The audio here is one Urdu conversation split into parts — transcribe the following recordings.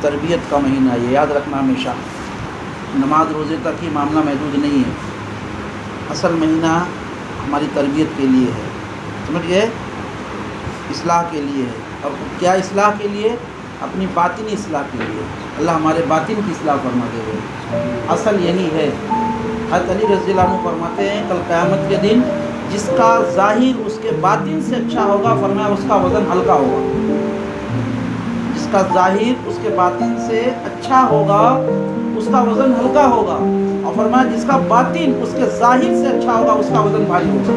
تربیت کا مہینہ ہے، یہ یاد رکھنا ہمیشہ۔ نماز روزے تک ہی معاملہ محدود نہیں ہے، اصل مہینہ ہماری تربیت کے لیے ہے، سمجھ گئے؟ اصلاح کے لیے ہے۔ اور کیا اصلاح کے لیے؟ اپنی باطنی اصلاح کے لیے۔ اللہ ہمارے باطن کی اصلاح فرما دے گا، اصل یہی ہے۔ حضرت علی رضی اللہ عنہ فرماتے ہیں کل قیامت کے دن جس کا ظاہر اس کے باطن سے اچھا ہوگا، فرمایا اس کا وزن ہلکا ہوگا۔ جس کا ظاہر اس کے باطن سے اچھا ہوگا اس کا وزن ہلکا ہوگا، اور فرمایا جس کا باطن اس کے ظاہر سے اچھا ہوگا اس کا وزن بھاری ہوگا۔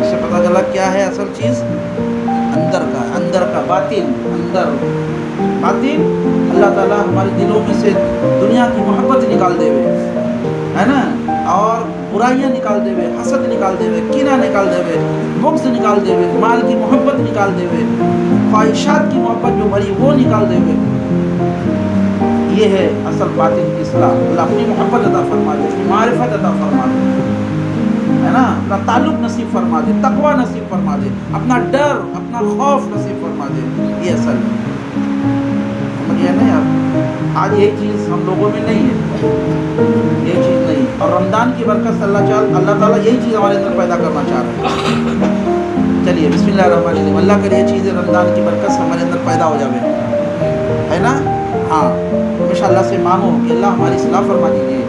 اس سے پتہ چلا کیا ہے اصل چیز؟ اندر کا باطن، باطن اللہ تعالیٰ ہمارے دلوں میں سے دنیا کی محبت نکال دے ہوئے، ہے نا، اور برائیاں نکال دے ہوئے، حسد نکال دے ہوئے، کینہ نکال دے ہوئے، بغض نکال دے ہوئے، مال کی محبت نکال دے ہوئے، خواہشات کی محبت جو بھری وہ نکال دے ہوئے۔ یہ ہے اصل باطن کی اصلاح۔ اللہ اپنی محبت عطا فرما دے، اپنی معرفت عطا فرما دے، ہے نا، اپنا تعلق نصیب فرما دے، تقوی نصیب فرما دے، اپنا ڈر، اپنا خوف نصیب فرما دے۔ یہ اصل ہے، سمجھے نا یار؟ آج یہ چیز ہم لوگوں میں نہیں ہے، یہ چیز نہیں۔ اور رمضان کی برکت سے اللہ تعالیٰ یہی چیز ہمارے اندر پیدا کرنا چاہ رہا ہے۔ چلیے بسم اللہ الرحمن الرحیم، اللہ کرے یہ چیزیں رمضان کی برکت سے ہمارے اندر پیدا ہو جائے، ہے نا؟ ہاں، ہمیشہ اللہ سے مانگو کہ اللہ ہماری اصلاح فرما دیجیے۔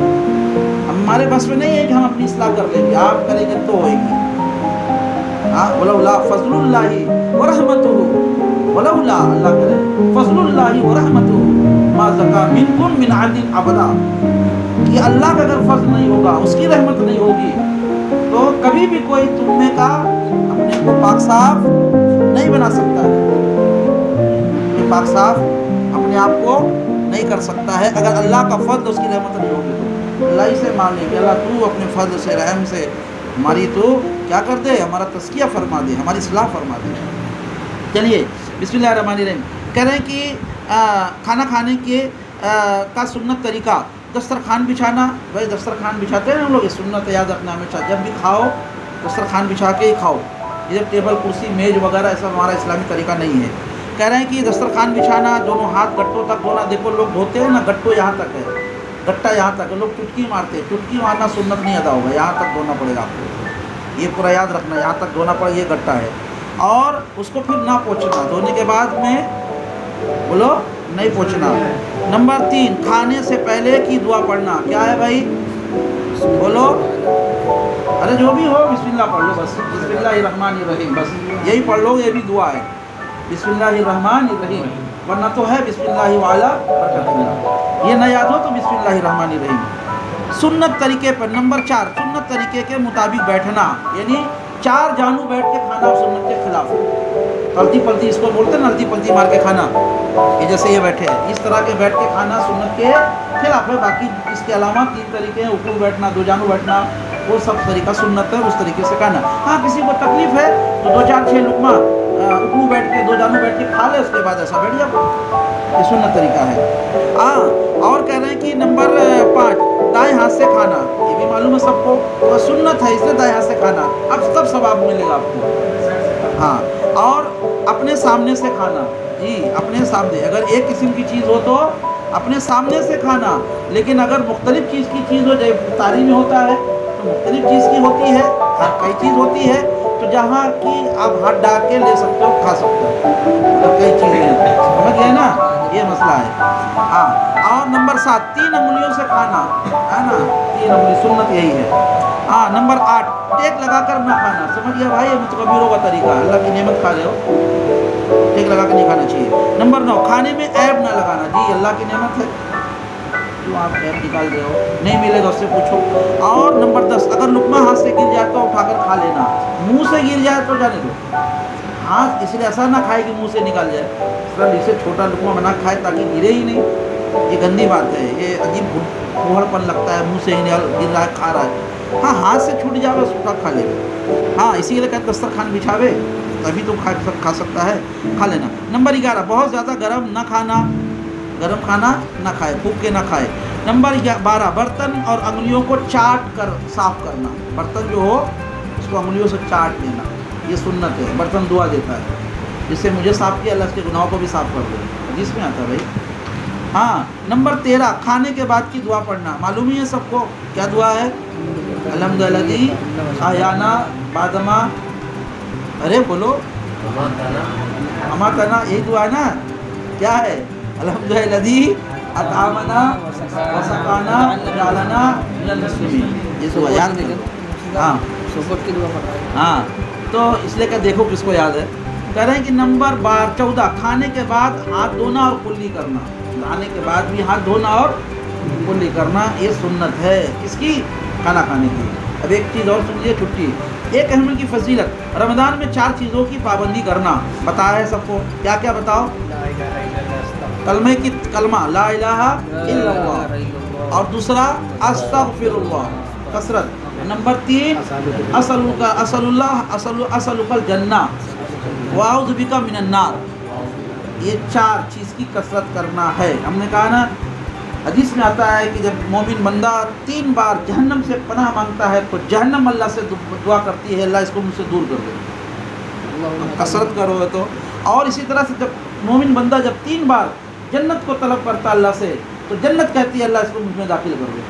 ہمارے بس میں نہیں ہے کہ ہم اپنی اصلاح کر لیں گے، آپ کریں گے تو ہوئے گی۔ ہاں، ولولا فضل اللہ ورحمتہ، ولولا اللہ کرے فضل اللہ ورحمتہ ما زکا منکم من عدل ابدا، کہ اللہ کا اگر فضل نہیں ہوگا، اس کی رحمت نہیں ہوگی تو کبھی بھی کوئی تم میں کا اپنے کو پاک صاف نہیں بنا سکتا ہے، یہ پاک صاف اپنے آپ کو نہیں کر سکتا ہے اگر اللہ کا فضل اس کی رحمت نہیں ہوگی تو۔ اللہ ہی سے مانگے کہ اللہ تو اپنے فضل سے، رحم سے ہماری تو کیا کر دے، ہمارا تزکیہ فرما دے، ہماری اصلاح فرما دے۔ چلیے بسم اللہ الرحمن الرحیم، کہہ رہے ہیں کہ کھانا کھانے کے کا سنت طریقہ، دسترخوان بچھانا۔ بھائی دسترخوان بچھاتے ہیں ہم لوگ، یہ سنت یاد رکھنا ہمیشہ، جب بھی کھاؤ دسترخوان بچھا کے ہی کھاؤ، ادھر ٹیبل کرسی میز وغیرہ ایسا ہمارا اسلامی طریقہ نہیں ہے۔ کہہ رہے ہیں کہ دسترخوان بچھانا، دونوں ہاتھ گٹوں تک دھونا۔ دیکھو لوگ دھوتے ہیں نا، گٹو یہاں تک ہے، گٹا یہاں تک ہے، لوگ چٹکی مارتے ہیں، چٹکی مارنا سنت نہیں ادا ہوگا، یہاں تک دھونا پڑے گا آپ کو، یہ پورا یاد رکھنا، یہاں تک دھونا پڑے، یہ گٹا ہے۔ اور اس کو پھر نہ پوچھنا، دھونے کے بعد میں بولو نہیں پوچھنا۔ نمبر 3، کھانے سے پہلے کی دعا پڑھنا۔ کیا ہے بھائی؟ بولو، ارے جو بھی ہو بسم اللہ پڑھ لو، بس بسم اللہ الرحمن الرحیم، بس یہی پڑھ لو، یہ بھی دعا ہے، بسم اللہ الرحمن الرحیم، ورنہ تو ہے بسم اللہ وعلی برکت اللہ، یہ نہ یاد ہو تو بسم اللہ الرحمن الرحیم۔ سنت طریقے پر نمبر 4، سنت طریقے کے مطابق بیٹھنا، یعنی 4 جانو بیٹھ کے کھانا سنت کے خلاف ہے۔ ہلتی پلتی اس کو بولتے ہیں نا، ہلتی پلتی مار کے کھانا، یہ جیسے یہ بیٹھے ہیں اس طرح کے بیٹھ کے کھانا سنت کے خلاف ہے۔ باقی اس کے علاوہ 3 طریقے ہیں، اکڑو بیٹھنا، 2 جانو بیٹھنا، وہ سب طریقہ سنت ہے، اس طریقے سے کھانا۔ ہاں کسی کو تکلیف ہے تو 2 4 6 لقمہ اکڑو بیٹھ کے 2 جانو بیٹھ کے کھا لے، اس کے بعد ایسا بیٹھ جاؤ، یہ سنت طریقہ ہے۔ ہاں، اور کہہ رہے ہیں کہ نمبر 5، دائیں ہاتھ سے کھانا، یہ بھی معلوم ہے سب کو، تو سنت ہے اس لیے دائیں ہاتھ سے کھانا، اب سب ثواب ملے گا آپ کو۔ ہاں، اور اپنے سامنے سے کھانا، جی اپنے سامنے، اگر ایک قسم کی چیز ہو تو اپنے سامنے سے کھانا، لیکن اگر مختلف چیز کی چیز ہو، جیسے افطاری میں ہوتا ہے تو مختلف چیز کی ہوتی ہے، ہر کئی چیز ہوتی ہے، تو جہاں کی آپ ہاتھ ڈال کے لے سکتے ہو، کھا سکتے ہو، کئی چیزیں، سمجھ گئے نا، یہ مسئلہ ہے۔ ہاں، اور نمبر 7، 3 انگلیوں سے کھانا، ہے نا، 3 انگلی سنت یہی ہے۔ ہاں، نمبر 8، ٹیک لگا کر نہ کھانا۔ سمجھ گیا بھائی، یہ متکبروں کا طریقہ ہے، اللہ کی نعمت کھا رہے ہو، ٹیک لگا کے نہیں کھانا چاہیے۔ نمبر 9، کھانے میں عیب نہ لگانا، جی اللہ کی نعمت ہے، کیوں آپ عیب نکال رہے ہو، نہیں ملے گا اس سے پوچھو۔ اور نمبر 10، اگر لقمہ ہاتھ سے گر جائے تو اٹھا کر کھا لینا، منہ سے گر جائے تو جانے دو، ہاتھ اس لیے ایسا نہ کھائے کہ منہ سے نکال جائے، اس طرح اسے چھوٹا لقمہ بنا کھائے تاکہ گرے ہی نہیں، یہ گندی بات ہے، یہ عجیب پھوہڑ پن لگتا ہے، منہ سے ہی گر رہا ہے کھا رہا ہے۔ ہاں، ہاتھ سے چھوٹ جائے بس اٹھا کھا لے، ہاں اسی لیے کہتے دسترخوان بچھاوے تبھی تو کھا سکتا ہے، کھا لینا۔ نمبر 11، بہت زیادہ گرم نہ کھانا، گرم کھانا نہ کھائے، پھونک کے نہ کھائے۔ نمبر 12، برتن اور انگلیوں کو چاٹ کر صاف کرنا، برتن جو ہو اس کو انگلیوں سے چاٹ لینا، یہ سنت ہے، برتن دعا دیتا ہے، جس سے مجھے صاف کیا اللہ اس کے گناہوں کو بھی صاف کر دے، جس میں آتا ہے بھائی۔ ہاں نمبر 13 کھانے کے بعد کی دعا پڑھنا، معلوم ہی ہے سب کو کیا دعا ہے؟ الحمدللہ آیانا بادما، ارے بولو اماتنا، یہی دعا ہے نا؟ کیا ہے؟ الحمدللہ اطعمنا وسقانا وجعلنا من المسلمین، یہ دعا یاد کرو۔ ہاں ہاں تو اس لیے کہ دیکھو کس کو یاد ہے۔ کہہ رہے ہیں کہ نمبر 14 کھانے کے بعد ہاتھ دھونا اور کلی کرنا، کھانے کے بعد بھی ہاتھ دھونا اور کلی کرنا، یہ سنت ہے کس کی؟ کھانا کھانے کی۔ اب ایک چیز اور سن لیے چھٹی، ایک اہم کی فضیلت، رمضان میں 4 چیزوں کی پابندی کرنا، بتایا ہے سب کو، کیا کیا بتاؤ؟ کلمہ لا الہ الا اللہ، اور دوسرا استغفر اللہ کثرت، نمبر 3 اسألک الجنہ واعوذ بک من النار، یہ 4 چیز کی کثرت کرنا ہے۔ ہم نے کہا نا حدیث میں آتا ہے کہ جب مومن بندہ 3 بار جہنم سے پناہ مانگتا ہے تو جہنم اللہ سے دعا کرتی ہے اللہ اس کو مجھ سے دور کر دے، کثرت کرو تو۔ اور اسی طرح سے جب مومن بندہ جب 3 بار جنت کو طلب کرتا اللہ سے تو جنت کہتی ہے اللہ اس کو مجھ میں داخل کر دے۔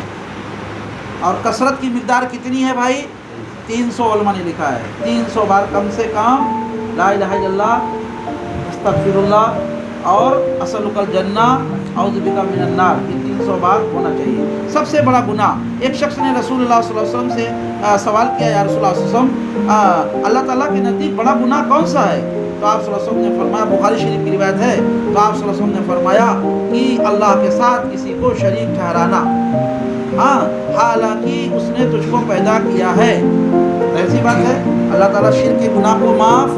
اور کثرت کی مقدار کتنی ہے بھائی؟ 300 علماء نے لکھا ہے، 300 بار کم سے کم لا الہ الا اللہ، استغفر اللہ اور اسألک الجنہ، اعوذ بک من النار، یہ 300 بار ہونا چاہیے۔ سب سے بڑا گناہ، ایک شخص نے رسول اللہ صلی اللہ علیہ وسلم سے سوال کیا، یا رسول اللہ صلی اللہ علیہ وسلم اللہ تعالیٰ کے نزدیک بڑا گناہ کون سا ہے؟ تو آپ صلی اللہ علیہ وسلم نے فرمایا، بخاری شریف کی روایت ہے، تو آپ صلی اللہ علیہ وسلم نے فرمایا کہ اللہ کے ساتھ کسی کو شریک ٹھہرانا، ہاں حالانکہ اس نے تجھ کو پیدا کیا ہے۔ ایسی بات ہے اللہ تعالیٰ شرک کے گناہ کو معاف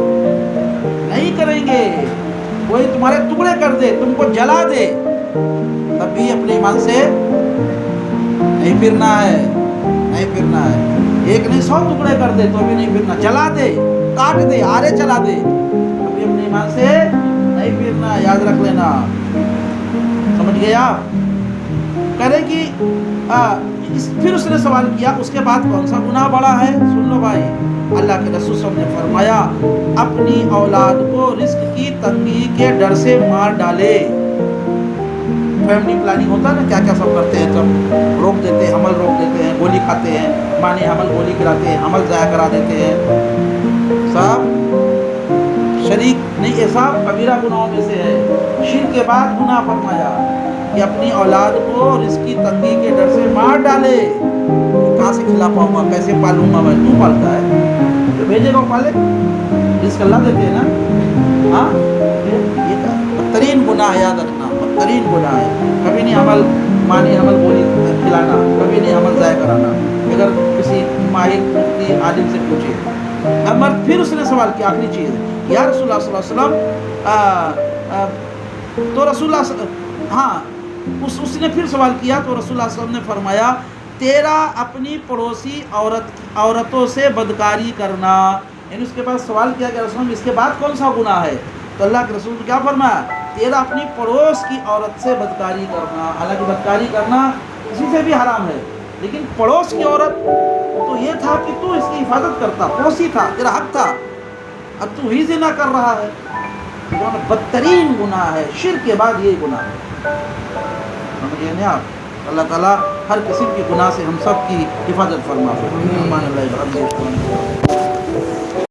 نہیں کریں گے، کوئی تمہارے ٹکڑے کر دے، تم کو جلا دے، تب بھی اپنے ایمان سے نہیں پھرنا ہے، نہیں پھرنا ہے۔ ایک نہیں 100 ٹکڑے کر دے تو بھی نہیں پھرنا، جلا دے، کاٹ دے، آرے چلا دے، تب بھی اپنے ایمان سے نہیں پھرنا، یاد رکھ لینا، سمجھ گئے آپ؟ کہہ رہے کہ پھر اس نے سوال کیا اس کے بعد کون سا گناہ بڑا ہے؟ سن لو بھائی، اللہ کے رسول صلی اللہ علیہ وسلم نے فرمایا اپنی اولاد کو رزق کی تنگی کے ڈر سے مار ڈالے۔ فیملی پلاننگ ہوتا ہے نا، کیا کیا سب کرتے ہیں، سب روک دیتے ہیں، حمل روک دیتے ہیں، گولی کھاتے ہیں، مانے حمل گولی کھلاتے ہیں، حمل ضائع کرا دیتے ہیں، سب شریک نہیں، یہ سب کبیرہ گناہوں میں سے ہے۔ شرک کے بعد گناہ فرمایا کہ اپنی اولاد کو رزق کی تنگی کے ڈر سے مار ڈالے، کہاں سے کھلا پاؤں گا، کیسے پالوں گا میں؟ تو پالتا ہے تو بھیجے گا پالے، رزق اللہ دیتے ہیں نا۔ ہاں یہ بدترین گناہ ہے، یاد رکھنا بدترین گناہ ہے، کبھی نہیں حمل مانی حمل گولی کھلانا، کبھی نہیں حمل ضائع کرانا، اگر کسی ماہر مفتی عالم سے پوچھے۔ پھر اس نے سوال کیا، آخری چیز، یا رسول اللہ صلی اللہ علیہ وسلم تو رسول اللہ ہاں اس نے پھر سوال کیا تو رسول اللہ صلی اللہ علیہ وسلم نے فرمایا تیرا اپنی پڑوسی عورتوں سے بدکاری کرنا، یعنی اس کے بعد سوال کیا کہ رسول اس کے بعد کون سا گناہ ہے؟ تو اللہ کے رسول نے کیا فرمایا؟ تیرا اپنی پڑوس کی عورت سے بدکاری کرنا، حالانکہ بدکاری کرنا کسی سے بھی حرام ہے، لیکن پڑوس کی عورت تو یہ تھا کہ تو اس کی حفاظت کرتا، پڑوسی تھا، تیرا حق تھا، اب تو ہی زنا کر رہا ہے، بدترین گناہ ہے، شرک کے بعد یہ گناہ ہے۔ سمجھے نہیں آپ؟ اللہ تعالیٰ ہر قسم کی گناہ سے ہم سب کی حفاظت فرما۔